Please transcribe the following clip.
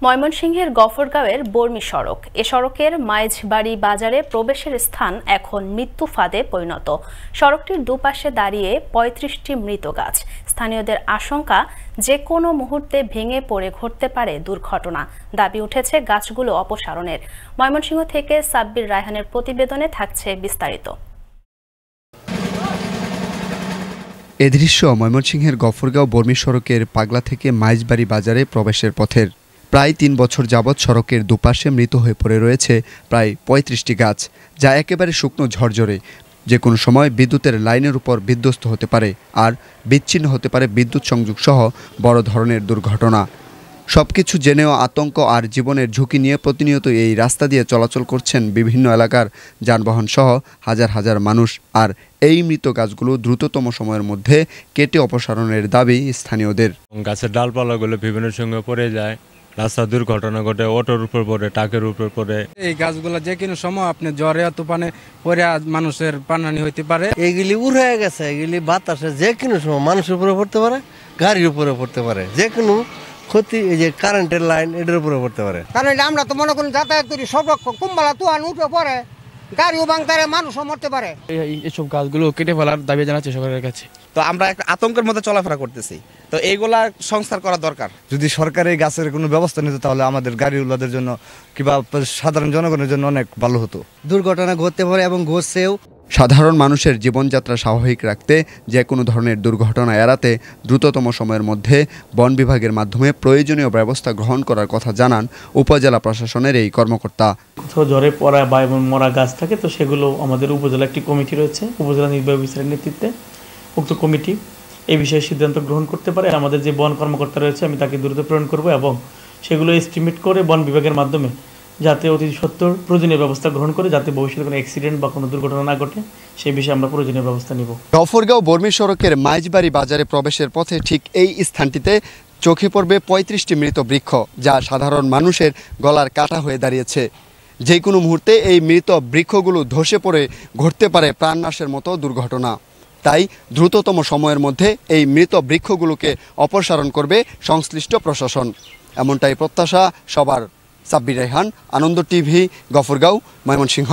ময়মনসিংহের গফরগাঁওয়ের বর্মি সড়ক এ সড়কের মাইজবাড়ি বাজারে প্রবেশের স্থান এখন মৃত্যু ফাঁদে পরিণত। সড়কটির দুপাশে দাঁড়িয়ে ৩৫টি মৃত গাছ। স্থানীয়দের আশঙ্কা যে কোনো মুহূর্তে ভেঙে পড়ে ঘটতে পারে দুর্ঘটনা। দাবি উঠেছে গাছগুলো অপসারণের। ময়মনসিংহ থেকে সাব্বির রায়হানের প্রতিবেদনে থাকছে বিস্তারিত। এ দৃশ্য ময়মনসিংহের গফরগাঁও বর্মি সড়কের পাগলা থেকে মাইজবাড়ি বাজারে প্রবেশের পথের। প্রায় ৩ বছর যাবৎ সড়কের দুপাশে মৃত হয়ে পড়ে রয়েছে প্রায় ৩৫টি গাছ, যা একেবারে শুকনো ঝরঝরে। যে কোনো সময় বিদ্যুতের লাইনের উপর বিধ্বস্ত হতে পারে আর বিচ্ছিন্ন হতে পারে বিদ্যুৎ সংযোগ সহ বড় ধরনের দুর্ঘটনা। সবকিছু জেনেও আতঙ্ক আর জীবনের ঝুঁকি নিয়ে প্রতিনিয়ত এই রাস্তা দিয়ে চলাচল করছেন বিভিন্ন এলাকার যানবাহন সহ হাজার হাজার মানুষ। আর এই মৃত গাছগুলো দ্রুততম সময়ের মধ্যে কেটে অপসারণের দাবি স্থানীয়দের। গাছের ডালপালাগুলো বিভিন্ন সঙ্গে পড়ে যায়, রাস্তা দুর্ঘটনা ঘটে, অটোর উপর পড়ে, ট্রাকের উপর পড়ে। এই গাছগুলো যে কোনো সময় আপনি জ্বরে তুফানে পরে মানুষের প্রাণহানি হইতে পারে। এইগুলি উড়ে গেছে, এগুলি বাতাসে যে কোনো সময় মানুষের উপরে পড়তে পারে, গাড়ির উপরে পড়তে পারে, যে কোনো ক্ষতি, এই যে কারেন্টের লাইন এটার উপরে পড়তে পারে। কারণ আমরা তো মনে করি যাতায়াত করি, সব কুম্বালা তুয়ান উঠে পড়ে, গাড়িও ভাঙতে পারে, মানুষও মরতে পারে। এইসব গাছগুলো কেটে ফেলার দাবি জানাচ্ছি সরকারের কাছে। তো আমরা একটা আতঙ্কের মধ্যে চলাফেরা করতেছি, তো এইগুলা সংস্কার করা দরকার। যদি সরকার এই গাছের কোনো ব্যবস্থা নিত তাহলে আমাদের গাড়িওয়ালাদের জন্য কিংবা সাধারণ জনগণের জন্য অনেক ভালো হতো। দুর্ঘটনা ঘটতে পারে এবং ঘটছেও। সাধারণ মানুষের জীবনযাত্রা স্বাভাবিক রাখতে যে কোনো ধরনের দুর্ঘটনা এড়াতে দ্রুততম সময়ের মধ্যে বন বিভাগের মাধ্যমে প্রয়োজনীয় ব্যবস্থা গ্রহণ করার কথা জানান উপজেলা প্রশাসনের এই কর্মকর্তা। কোথাও ঝড়ে পড়া বা মরা গাছ থাকে তো সেগুলো আমাদের উপজেলা একটি কমিটি রয়েছে, উপজেলা নির্বাহী অফিসারের নেতৃত্বে উক্ত কমিটি এই বিষয়ে সিদ্ধান্ত গ্রহণ করতে পারে। আমাদের যে বন কর্মকর্তা রয়েছে আমি তাকে দ্রুত প্রেরণ করব এবং সেগুলো এস্টিমেট করে বন বিভাগের মাধ্যমে যাতে অতি সত্বর প্রয়োজনীয় ব্যবস্থা গ্রহণ করে যাতে ভবিষ্যতে কোনো অ্যাক্সিডেন্ট বা কোনো দুর্ঘটনা না ঘটে সেই বিষয়ে আমরা প্রয়োজনীয় ব্যবস্থা নিব। গফরগাঁও বর্মি সড়কের মাইজবাড়ি বাজারে প্রবেশের পথে ঠিক এই স্থানটিতে চোখে পড়বে ৩৫টি মৃত বৃক্ষ, যা সাধারণ মানুষের গলার কাটা হয়ে দাঁড়িয়েছে। যে কোনো মুহূর্তে এই মৃত বৃক্ষগুলো ধসে পড়ে ঘটতে পারে প্রাণনাশের মতো দুর্ঘটনা। তাই দ্রুততম সময়ের মধ্যে এই মৃত বৃক্ষগুলোকে অপসারণ করবে সংশ্লিষ্ট প্রশাসন, এমনটাই প্রত্যাশা সবার। সাব্বির রায়হান, আনন্দ টিভি, গফরগাঁও, ময়মনসিংহ।